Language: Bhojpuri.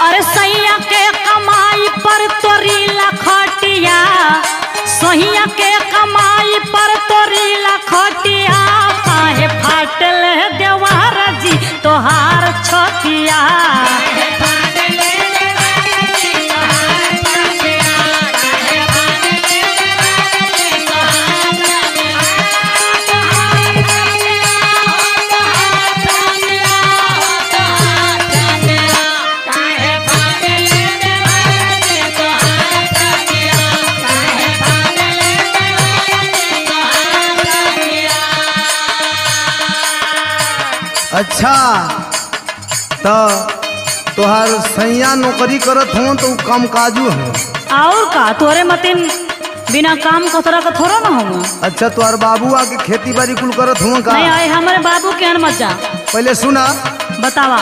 अरे सैया के कमाई पर तोरी लखटिया, सैया के कमाई पर तोरी लखटिया, काहे फाटल देवार जी तोहार छतिया। अच्छा तो तोहार सैया नौकरी करत हो तो काम काजू है और का तोरे मतिन बिना काम कसरा का थोड़ा ना होगा। अच्छा तोहार बाबू आके खेती बाड़ी कुल करत हुआ का? नहीं आए हमारे बाबू के मत जा। पहले सुना बतावा।